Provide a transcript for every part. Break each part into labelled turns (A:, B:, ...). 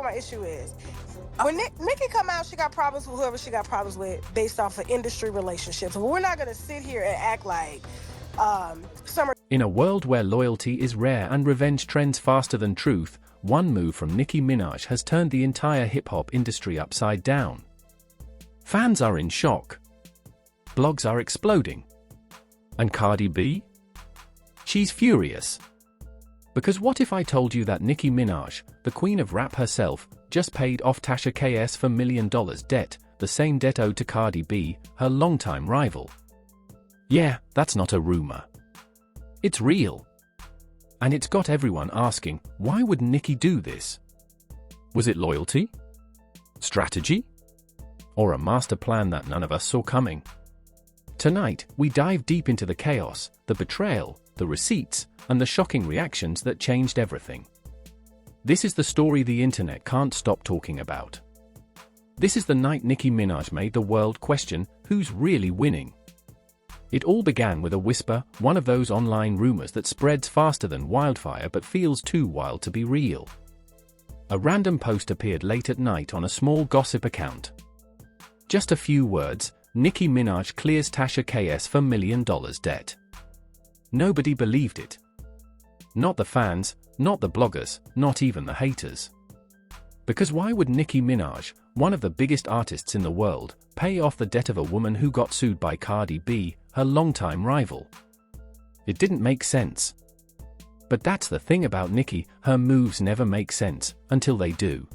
A: my issue is. When Nicki come out, she got problems with whoever she got problems with based off of industry relationships. But we're not going to sit here and act like Summer.
B: In a world where loyalty is rare and revenge trends faster than truth, one move from Nicki Minaj has turned the entire hip-hop industry upside down. Fans are in shock. Blogs are exploding. And Cardi B? She's furious. Because what if I told you that Nicki Minaj, the queen of rap herself, just paid off Tasha Ks for $1 million debt, the same debt owed to Cardi B, her longtime rival? Yeah, that's not a rumor. It's real. And it's got everyone asking, why would Nicki do this? Was it loyalty? Strategy? Or a master plan that none of us saw coming? Tonight, we dive deep into the chaos, the betrayal, the receipts, and the shocking reactions that changed everything. This is the story the internet can't stop talking about. This is the night Nicki Minaj made the world question, who's really winning? It all began with a whisper, one of those online rumors that spreads faster than wildfire but feels too wild to be real. A random post appeared late at night on a small gossip account. Just a few words, Nicki Minaj clears Tasha Ks for $1 million debt. Nobody believed it. Not the fans, not the bloggers, not even the haters. Because why would Nicki Minaj, one of the biggest artists in the world, pay off the debt of a woman who got sued by Cardi B, her longtime rival? It didn't make sense. But that's the thing about Nicki, her moves never make sense, until they do.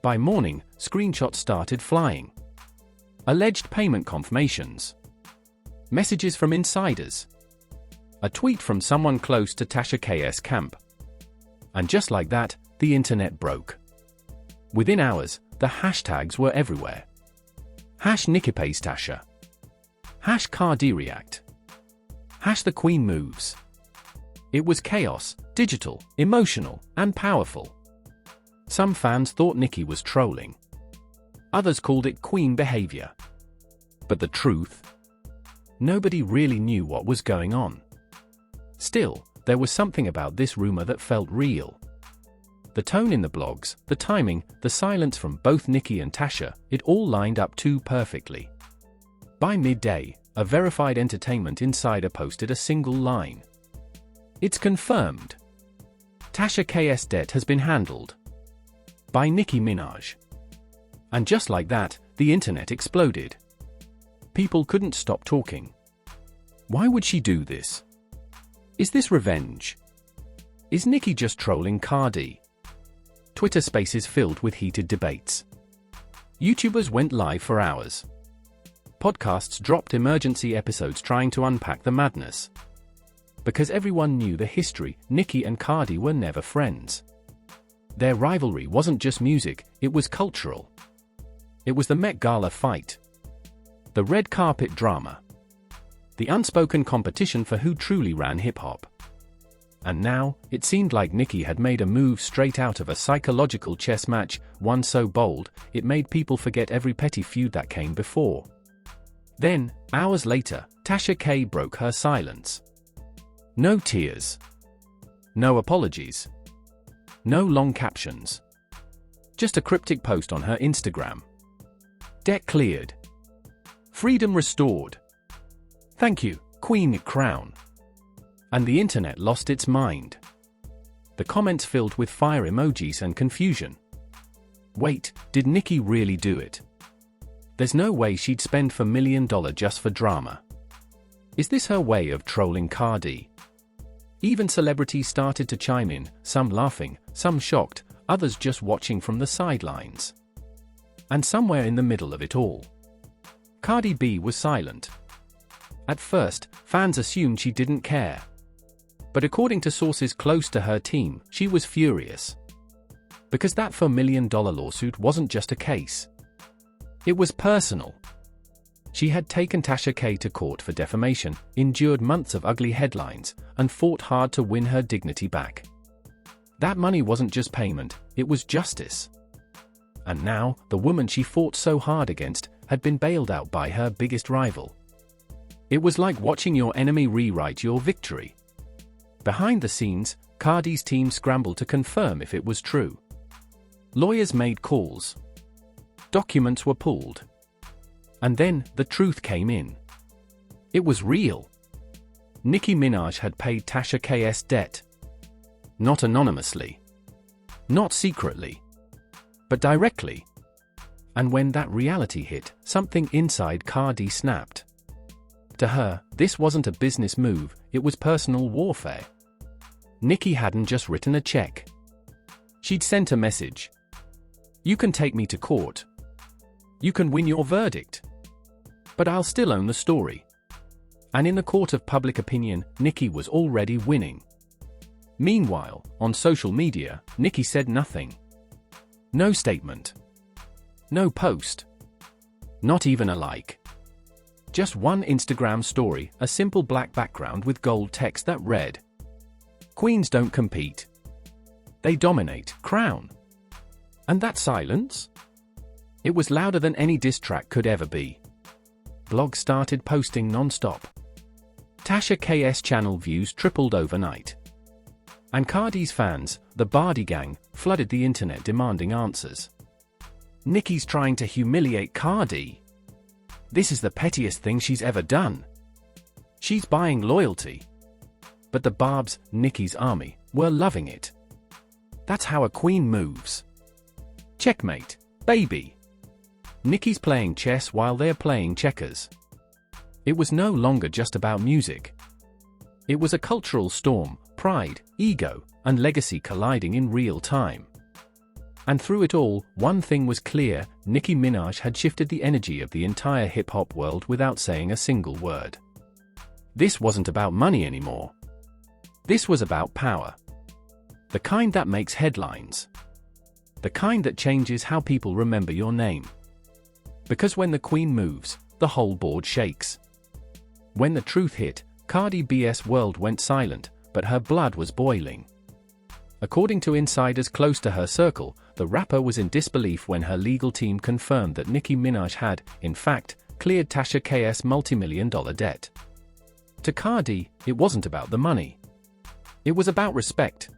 B: By morning, screenshots started flying. Alleged payment confirmations. Messages from insiders. A tweet from someone close to Tasha Ks' camp. And just like that, the internet broke. Within hours, the hashtags were everywhere. #NickiPaysTasha. #CardiReact. #The Queen Moves. It was chaos, digital, emotional, and powerful. Some fans thought Nicki was trolling. Others called it queen behavior. But the truth? Nobody really knew what was going on. Still, there was something about this rumor that felt real. The tone in the blogs, the timing, the silence from both Nicki and Tasha, it all lined up too perfectly. By midday, a verified entertainment insider posted a single line. It's confirmed. Tasha Ks' debt has been handled. By Nicki Minaj. And just like that, the internet exploded. People couldn't stop talking. Why would she do this? Is this revenge? Is Nicki just trolling Cardi? Twitter spaces filled with heated debates. YouTubers went live for hours. Podcasts dropped emergency episodes trying to unpack the madness. Because everyone knew the history, Nicki and Cardi were never friends. Their rivalry wasn't just music, it was cultural. It was the Met Gala fight. The red carpet drama. The unspoken competition for who truly ran hip-hop. And now, it seemed like Nicki had made a move straight out of a psychological chess match, one so bold, it made people forget every petty feud that came before. Then, hours later, Tasha K broke her silence. No tears. No apologies. No long captions. Just a cryptic post on her Instagram. Debt cleared. Freedom restored. Thank you, Queen Crown. And the internet lost its mind. The comments filled with fire emojis and confusion. Wait, did Nicki really do it? There's no way she'd spend $1 million just for drama. Is this her way of trolling Cardi? Even celebrities started to chime in, some laughing, some shocked, others just watching from the sidelines. And somewhere in the middle of it all, Cardi B was silent. At first, fans assumed she didn't care. But according to sources close to her team, she was furious. Because that $4 million lawsuit wasn't just a case. It was personal. She had taken Tasha K to court for defamation, endured months of ugly headlines, and fought hard to win her dignity back. That money wasn't just payment, it was justice. And now, the woman she fought so hard against, had been bailed out by her biggest rival. It was like watching your enemy rewrite your victory. Behind the scenes, Cardi's team scrambled to confirm if it was true. Lawyers made calls. Documents were pulled. And then, the truth came in. It was real. Nicki Minaj had paid Tasha K's debt. Not anonymously. Not secretly. But directly. And when that reality hit, something inside Cardi snapped. To her, this wasn't a business move, it was personal warfare. Nicki hadn't just written a check. She'd sent a message. You can take me to court. You can win your verdict. But I'll still own the story. And in the court of public opinion, Nicki was already winning. Meanwhile, on social media, Nicki said nothing. No statement. No post. Not even a like. Just one Instagram story, a simple black background with gold text that read, "Queens don't compete. They dominate, crown." And that silence? It was louder than any diss track could ever be. Blogs started posting non-stop. Tasha K's channel views tripled overnight. And Cardi's fans, the Bardi gang, flooded the internet demanding answers. Nicki's trying to humiliate Cardi. This is the pettiest thing she's ever done. She's buying loyalty. But the Barbs, Nicki's army, were loving it. That's how a queen moves. Checkmate, baby. Nicki's playing chess while they're playing checkers. It was no longer just about music. It was a cultural storm, pride, ego, and legacy colliding in real time. And through it all, one thing was clear: Nicki Minaj had shifted the energy of the entire hip-hop world without saying a single word. This wasn't about money anymore. This was about power. The kind that makes headlines. The kind that changes how people remember your name. Because when the queen moves, the whole board shakes. When the truth hit, Cardi B's world went silent, but her blood was boiling. According to insiders close to her circle, the rapper was in disbelief when her legal team confirmed that Nicki Minaj had, in fact, cleared Tasha K's multi-million-dollar debt. To Cardi, it wasn't about the money. It was about respect.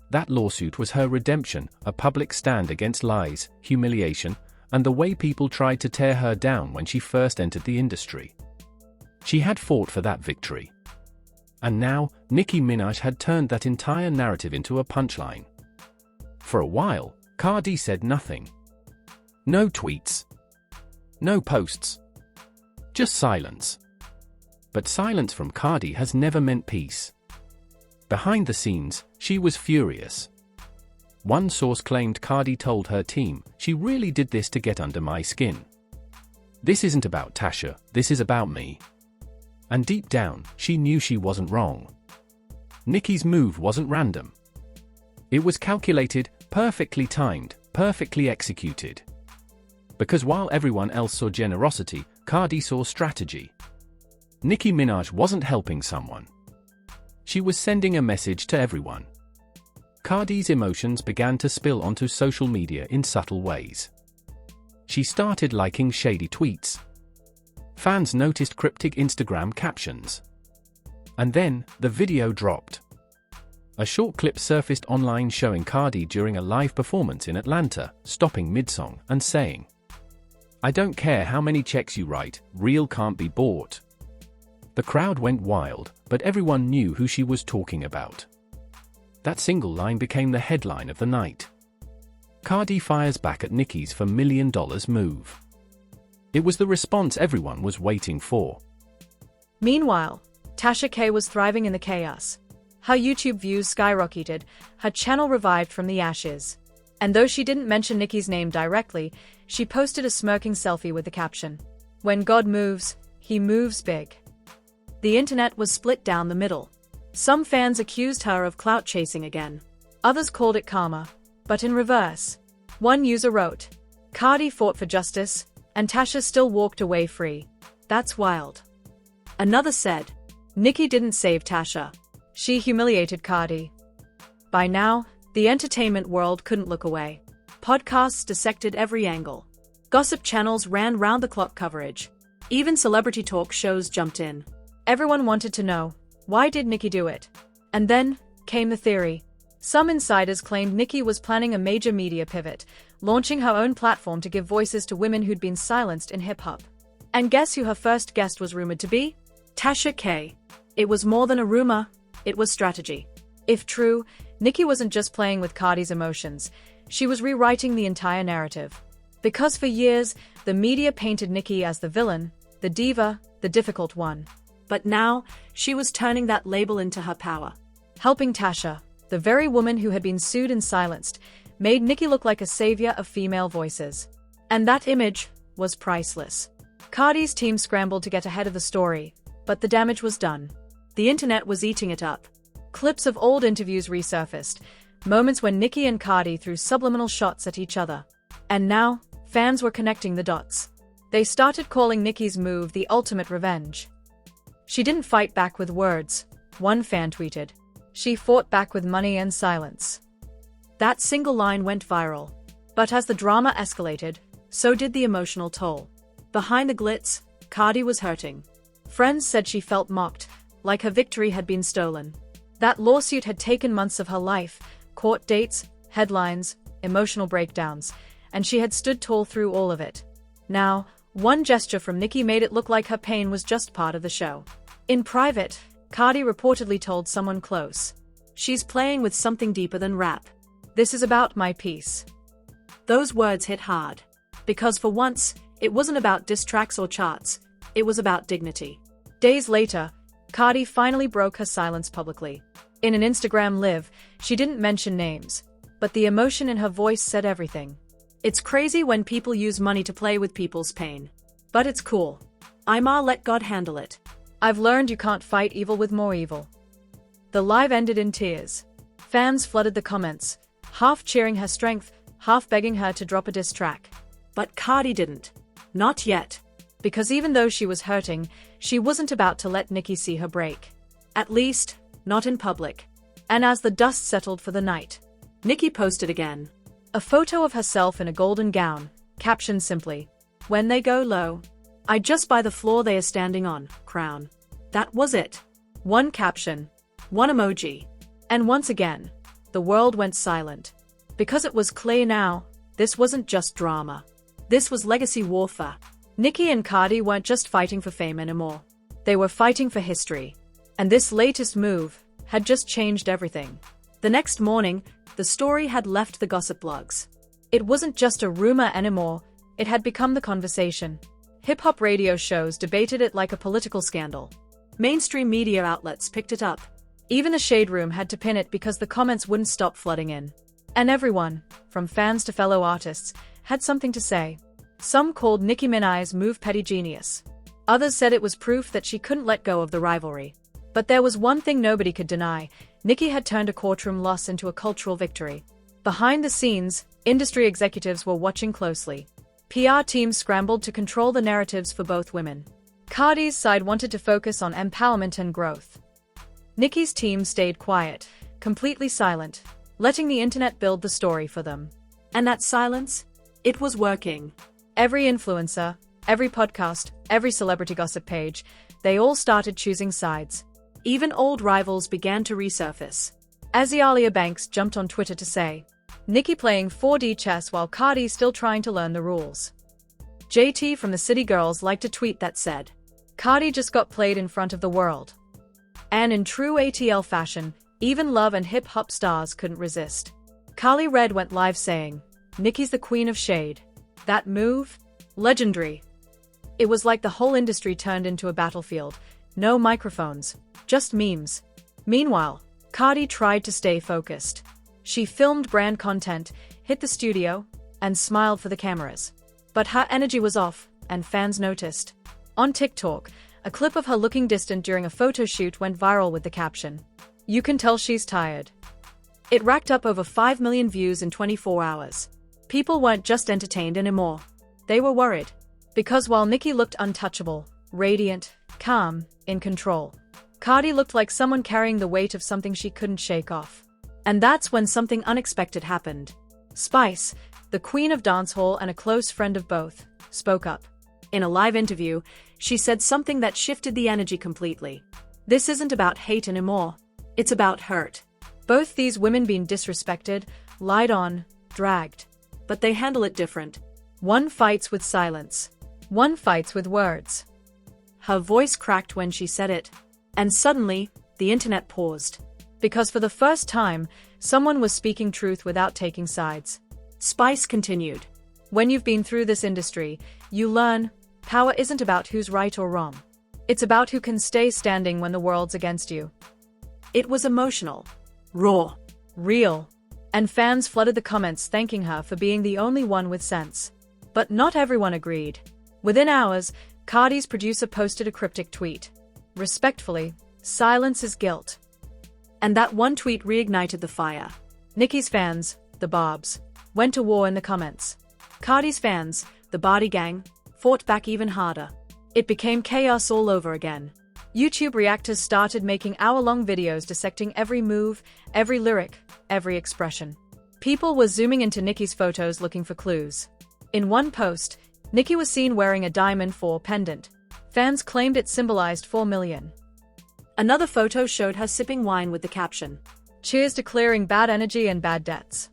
B: That lawsuit was her redemption, a public stand against lies, humiliation, and the way people tried to tear her down when she first entered the industry. She had fought for that victory. And now, Nicki Minaj had turned that entire narrative into a punchline. For a while, Cardi said nothing. No tweets. No posts. Just silence. But silence from Cardi has never meant peace. Behind the scenes, she was furious. One source claimed Cardi told her team, "She really did this to get under my skin. This isn't about Tasha, this is about me." And deep down, she knew she wasn't wrong. Nicki's move wasn't random. It was calculated, perfectly timed, perfectly executed. Because while everyone else saw generosity, Cardi saw strategy. Nicki Minaj wasn't helping someone. She was sending a message to everyone. Cardi's emotions began to spill onto social media in subtle ways. She started liking shady tweets. Fans noticed cryptic Instagram captions. And then, the video dropped. A short clip surfaced online showing Cardi during a live performance in Atlanta, stopping mid-song and saying, "I don't care how many checks you write, real can't be bought." The crowd went wild, but everyone knew who she was talking about. That single line became the headline of the night. Cardi fires back at Nicki's $4 million move. It was the response everyone was waiting for.
C: Meanwhile, Tasha K was thriving in the chaos. Her YouTube views skyrocketed, her channel revived from the ashes. And though she didn't mention Nicki's name directly, she posted a smirking selfie with the caption, "When God moves, he moves big." The internet was split down the middle. Some fans accused her of clout chasing again. Others called it karma, but in reverse. One user wrote, "Cardi fought for justice, and Tasha still walked away free. That's wild." Another said, "Nicki didn't save Tasha. She humiliated Cardi." By now, the entertainment world couldn't look away. Podcasts dissected every angle. Gossip channels ran round-the-clock coverage. Even celebrity talk shows jumped in. Everyone wanted to know, why did Nicki do it? And then came the theory. Some insiders claimed Nicki was planning a major media pivot, launching her own platform to give voices to women who'd been silenced in hip-hop. And guess who her first guest was rumored to be? Tasha K. It was more than a rumor, it was strategy. If true, Nicki wasn't just playing with Cardi's emotions, she was rewriting the entire narrative. Because for years, the media painted Nicki as the villain, the diva, the difficult one. But now, she was turning that label into her power. Helping Tasha, the very woman who had been sued and silenced, made Nicki look like a savior of female voices. And that image was priceless. Cardi's team scrambled to get ahead of the story, but the damage was done. The internet was eating it up. Clips of old interviews resurfaced, moments when Nicki and Cardi threw subliminal shots at each other. And now, fans were connecting the dots. They started calling Nicki's move the ultimate revenge. She didn't fight back with words, one fan tweeted. She fought back with money and silence. That single line went viral. But as the drama escalated, so did the emotional toll. Behind the glitz, Cardi was hurting. Friends said she felt mocked, like her victory had been stolen. That lawsuit had taken months of her life, court dates, headlines, emotional breakdowns, and she had stood tall through all of it. Now, one gesture from Nicki made it look like her pain was just part of the show. In private, Cardi reportedly told someone close, "She's playing with something deeper than rap. This is about my peace." Those words hit hard. Because for once, it wasn't about diss tracks or charts, it was about dignity. Days later, Cardi finally broke her silence publicly. In an Instagram live, she didn't mention names, but the emotion in her voice said everything. It's crazy when people use money to play with people's pain. But it's cool. I'ma let God handle it. I've learned you can't fight evil with more evil. The live ended in tears. Fans flooded the comments, half cheering her strength, half begging her to drop a diss track. But Cardi didn't. Not yet. Because even though she was hurting, she wasn't about to let Nicki see her break. At least, not in public. And as the dust settled for the night, Nicki posted again. A photo of herself in a golden gown, captioned simply, "When they go low, I just buy the floor they are standing on, crown." That was it. One caption, one emoji. And once again, the world went silent. Because it was clear now, this wasn't just drama. This was legacy warfare. Nicki and Cardi weren't just fighting for fame anymore. They were fighting for history. And this latest move had just changed everything. The next morning, the story had left the gossip blogs. It wasn't just a rumor anymore, it had become the conversation. Hip-hop radio shows debated it like a political scandal. Mainstream media outlets picked it up. Even the Shade Room had to pin it because the comments wouldn't stop flooding in. And everyone, from fans to fellow artists, had something to say. Some called Nicki Minaj's move petty genius. Others said it was proof that she couldn't let go of the rivalry. But there was one thing nobody could deny: Nicki had turned a courtroom loss into a cultural victory. Behind the scenes, industry executives were watching closely. PR teams scrambled to control the narratives for both women. Cardi's side wanted to focus on empowerment and growth. Nicki's team stayed quiet, completely silent, letting the internet build the story for them. And that silence? It was working. Every influencer, every podcast, every celebrity gossip page, they all started choosing sides. Even old rivals began to resurface. Azealia Banks jumped on Twitter to say, "Nicki playing 4D chess while Cardi still trying to learn the rules." JT from the City Girls liked a tweet that said, "Cardi just got played in front of the world." And in true ATL fashion, even love and hip-hop stars couldn't resist. Carly Red went live saying, "Nicki's the queen of shade. That move? Legendary." It was like the whole industry turned into a battlefield. No microphones, just memes. Meanwhile, Cardi tried to stay focused. She filmed brand content, hit the studio, and smiled for the cameras. But her energy was off, and fans noticed. On TikTok, a clip of her looking distant during a photo shoot went viral with the caption, "You can tell she's tired." It racked up over 5 million views in 24 hours. People weren't just entertained anymore. They were worried. Because while Nicki looked untouchable, radiant, calm, in control, Cardi looked like someone carrying the weight of something she couldn't shake off. And that's when something unexpected happened. Spice, the queen of dancehall and a close friend of both, spoke up. In a live interview, she said something that shifted the energy completely. This isn't about hate anymore. It's about hurt. Both these women been disrespected, lied on, dragged. But they handle it different. One fights with silence. One fights with words. Her voice cracked when she said it. And suddenly, the internet paused. Because for the first time, someone was speaking truth without taking sides. Spice continued. When you've been through this industry, you learn, power isn't about who's right or wrong. It's about who can stay standing when the world's against you. It was emotional. Raw. Real. And fans flooded the comments thanking her for being the only one with sense. But not everyone agreed. Within hours, Cardi's producer posted a cryptic tweet. Respectfully, silence is guilt. And that one tweet reignited the fire. Nicki's fans, the Barbs, went to war in the comments. Cardi's fans, the Bardi gang, fought back even harder. It became chaos all over again. YouTube reactors started making hour-long videos dissecting every move, every lyric, every expression. People were zooming into Nicki's photos looking for clues. In one post, Nicki was seen wearing a Diamond 4 pendant. Fans claimed it symbolized 4 million. Another photo showed her sipping wine with the caption, "Cheers to clearing bad energy and bad debts."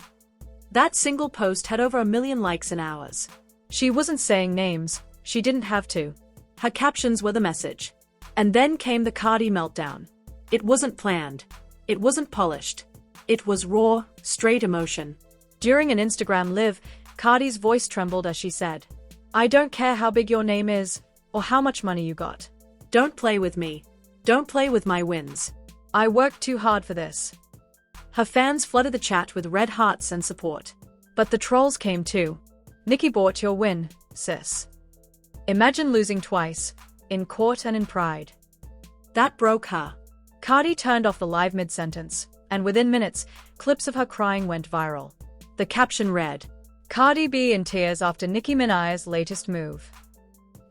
C: That single post had over 1 million likes in hours. She wasn't saying names, she didn't have to. Her captions were the message. And then came the Cardi meltdown. It wasn't planned. It wasn't polished. It was raw, straight emotion. During an Instagram live, Cardi's voice trembled as she said, "I don't care how big your name is, or how much money you got. Don't play with me. Don't play with my wins. I worked too hard for this." Her fans flooded the chat with red hearts and support. But the trolls came too. "Nicki bought your win, sis. Imagine losing twice, in court and in pride." That broke her. Cardi turned off the live mid-sentence, and within minutes, clips of her crying went viral. The caption read, "Cardi B in tears after Nicki Minaj's latest move."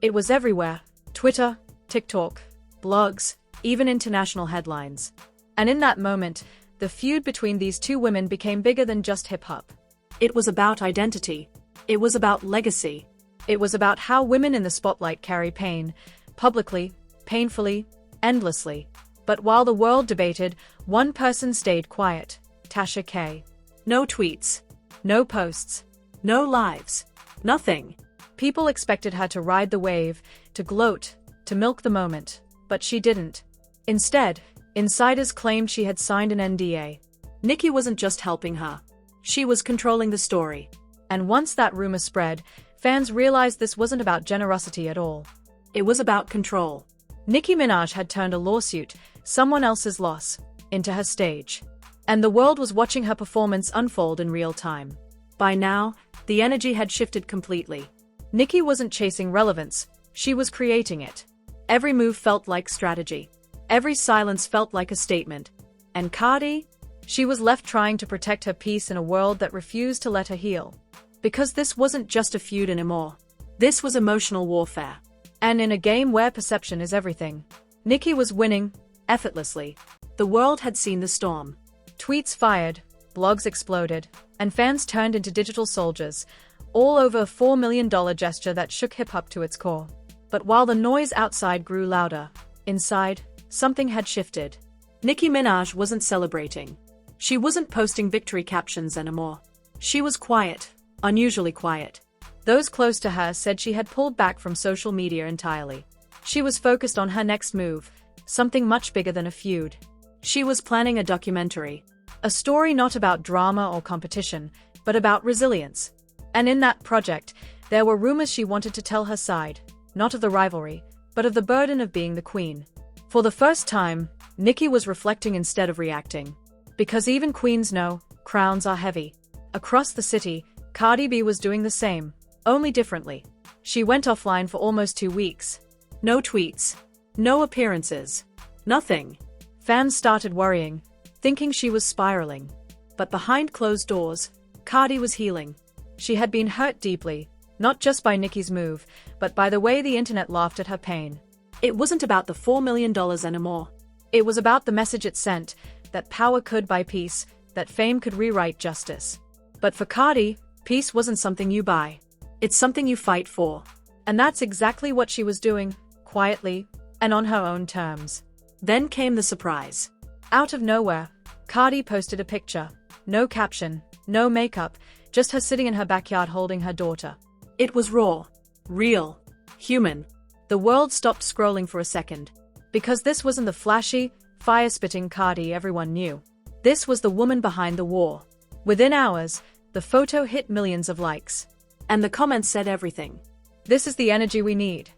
C: It was everywhere: Twitter, TikTok, blogs, even international headlines. And in that moment, the feud between these two women became bigger than just hip-hop. It was about identity. It was about legacy. It was about how women in the spotlight carry pain, publicly, painfully, endlessly. But while the world debated, one person stayed quiet: Tasha K. No tweets. No posts. No lives. Nothing. People expected her to ride the wave, to gloat, to milk the moment. But she didn't. Instead, insiders claimed she had signed an NDA. Nicki wasn't just helping her. She was controlling the story. And once that rumor spread, fans realized this wasn't about generosity at all. It was about control. Nicki Minaj had turned a lawsuit, someone else's loss, into her stage. And the world was watching her performance unfold in real time. By now, the energy had shifted completely. Nicki wasn't chasing relevance, she was creating it. Every move felt like strategy. Every silence felt like a statement. And Cardi? She was left trying to protect her peace in a world that refused to let her heal. Because this wasn't just a feud anymore. This was emotional warfare. And in a game where perception is everything, Nicki was winning, effortlessly. The world had seen the storm. Tweets fired, blogs exploded, and fans turned into digital soldiers, all over a $4 million gesture that shook hip-hop to its core. But while the noise outside grew louder, inside, something had shifted. Nicki Minaj wasn't celebrating. She wasn't posting victory captions anymore. She was quiet, unusually quiet. Those close to her said she had pulled back from social media entirely. She was focused on her next move, something much bigger than a feud. She was planning a documentary. A story not about drama or competition, but about resilience. And in that project, there were rumors she wanted to tell her side, not of the rivalry, but of the burden of being the queen. For the first time, Nicki was reflecting instead of reacting. Because even queens know, crowns are heavy. Across the city, Cardi B was doing the same, only differently. She went offline for almost 2 weeks. No tweets. No appearances. Nothing. Fans started worrying, thinking she was spiraling. But behind closed doors, Cardi was healing. She had been hurt deeply, not just by Nicki's move, but by the way the internet laughed at her pain. It wasn't about the $4 million anymore. It was about the message it sent, that power could buy peace, that fame could rewrite justice. But for Cardi, peace wasn't something you buy. It's something you fight for. And that's exactly what she was doing, quietly, and on her own terms. Then came the surprise. Out of nowhere, Cardi posted a picture. No caption, no makeup, just her sitting in her backyard holding her daughter. It was raw, real, human. The world stopped scrolling for a second. Because this wasn't the flashy, fire-spitting Cardi everyone knew. This was the woman behind the war. Within hours, the photo hit millions of likes. And the comments said everything. This is the energy we need.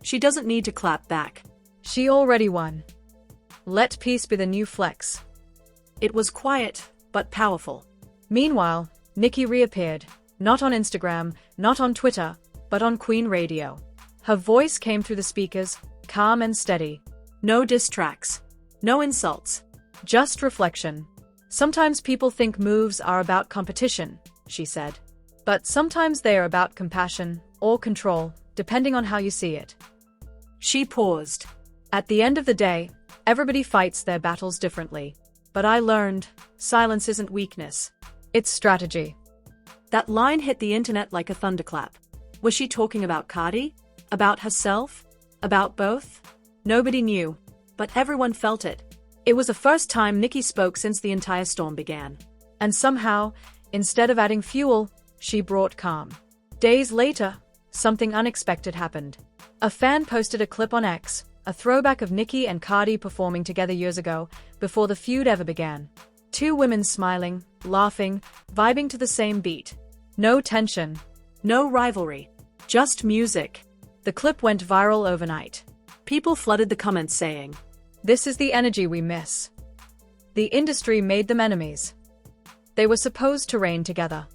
C: She doesn't need to clap back. She already won. Let peace be the new flex. It was quiet, but powerful. Meanwhile, Nicki reappeared, not on Instagram, not on Twitter, but on Queen Radio. Her voice came through the speakers, calm and steady. No diss tracks. No insults. Just reflection. Sometimes people think moves are about competition, she said. But sometimes they are about compassion, or control, depending on how you see it. She paused. At the end of the day, everybody fights their battles differently. But I learned, silence isn't weakness. It's strategy. That line hit the internet like a thunderclap. Was she talking about Cardi? About herself? About both? Nobody knew. But everyone felt it. It was the first time Nicki spoke since the entire storm began. And somehow, instead of adding fuel, she brought calm. Days later, something unexpected happened. A fan posted a clip on X, a throwback of Nicki and Cardi performing together years ago, before the feud ever began. Two women smiling, laughing, vibing to the same beat. No tension. No rivalry. Just music. The clip went viral overnight. People flooded the comments saying, "This is the energy we miss." The industry made them enemies. They were supposed to reign together.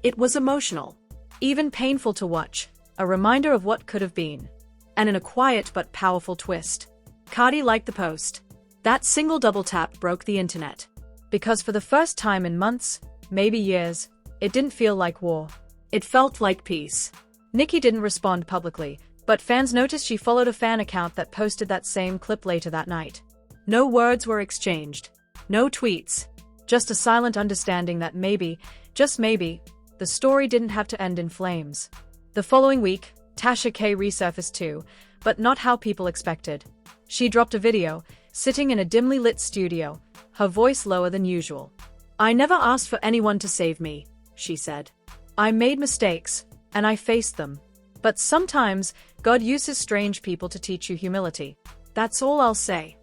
C: It was emotional. Even painful to watch, a reminder of what could have been. And in a quiet but powerful twist, Cardi liked the post. That single double tap broke the internet. Because for the first time in months, maybe years, it didn't feel like war. It felt like peace. Nicki didn't respond publicly, but fans noticed she followed a fan account that posted that same clip later that night. No words were exchanged. No tweets. Just a silent understanding that maybe, just maybe, the story didn't have to end in flames. The following week, Tasha K resurfaced too, but not how people expected. She dropped a video, sitting in a dimly lit studio, her voice lower than usual. "I never asked for anyone to save me," she said. "I made mistakes, and I faced them. But sometimes, God uses strange people to teach you humility. That's all I'll say."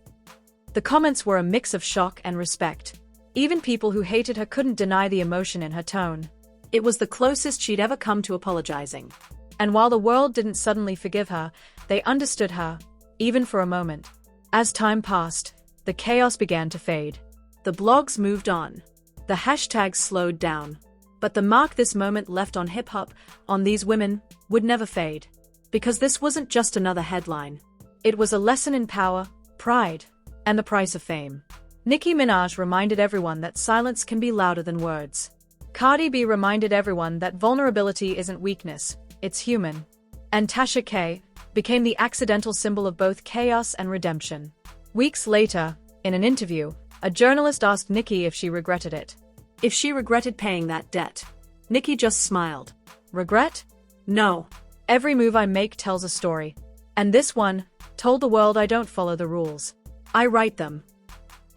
C: The comments were a mix of shock and respect. Even people who hated her couldn't deny the emotion in her tone. It was the closest she'd ever come to apologizing. And while the world didn't suddenly forgive her, they understood her, even for a moment. As time passed, the chaos began to fade. The blogs moved on. The hashtags slowed down. But the mark this moment left on hip-hop, on these women, would never fade. Because this wasn't just another headline. It was a lesson in power, pride, and the price of fame. Nicki Minaj reminded everyone that silence can be louder than words. Cardi B reminded everyone that vulnerability isn't weakness, it's human. And Tasha K became the accidental symbol of both chaos and redemption. Weeks later, in an interview, a journalist asked Nicki if she regretted it. If she regretted paying that debt. Nicki just smiled. Regret? No. Every move I make tells a story. And this one told the world I don't follow the rules. I write them.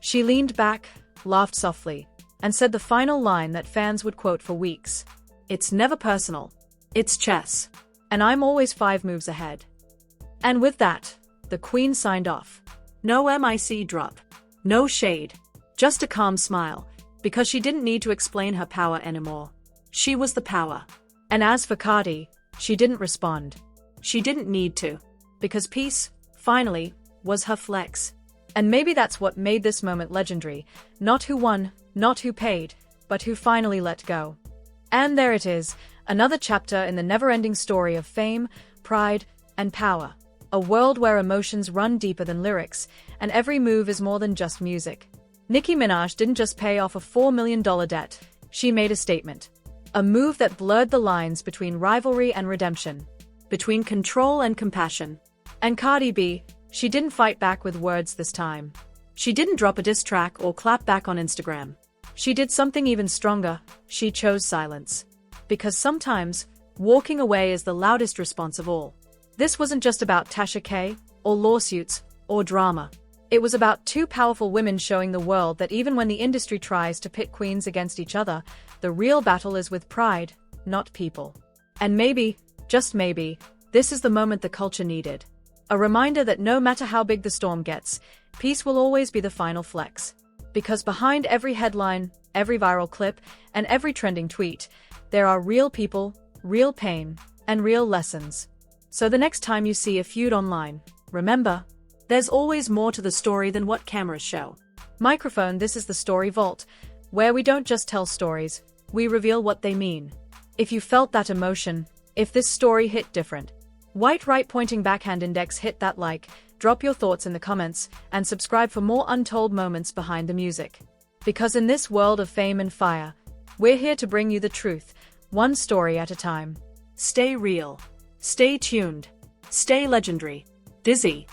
C: She leaned back, laughed softly, and said the final line that fans would quote for weeks. "It's never personal. It's chess. And I'm always 5 moves ahead." And with that, the Queen signed off. No MIC drop. No shade. Just a calm smile, because she didn't need to explain her power anymore. She was the power. And as for Cardi, she didn't respond. She didn't need to. Because peace, finally, was her flex. And maybe that's what made this moment legendary. Not who won, not who paid, but who finally let go. And there it is, another chapter in the never-ending story of fame, pride, and power. A world where emotions run deeper than lyrics, and every move is more than just music. Nicki Minaj didn't just pay off a $4 million debt, she made a statement. A move that blurred the lines between rivalry and redemption, between control and compassion. And Cardi B, she didn't fight back with words this time. She didn't drop a diss track or clap back on Instagram. She did something even stronger, she chose silence. Because sometimes, walking away is the loudest response of all. This wasn't just about Tasha K, or lawsuits, or drama. It was about two powerful women showing the world that even when the industry tries to pit queens against each other, the real battle is with pride, not people. And maybe, just maybe, this is the moment the culture needed. A reminder that no matter how big the storm gets, peace will always be the final flex. Because behind every headline, every viral clip, and every trending tweet, there are real people, real pain, and real lessons. So the next time you see a feud online, remember, there's always more to the story than what cameras show. Microphone, this is the Story Vault, where we don't just tell stories, we reveal what they mean. If you felt that emotion, if this story hit different, white right pointing backhand index, hit that like, drop your thoughts in the comments, and subscribe for more untold moments behind the music. Because in this world of fame and fire, we're here to bring you the truth, one story at a time. Stay real. Stay tuned. Stay legendary. Dizzy.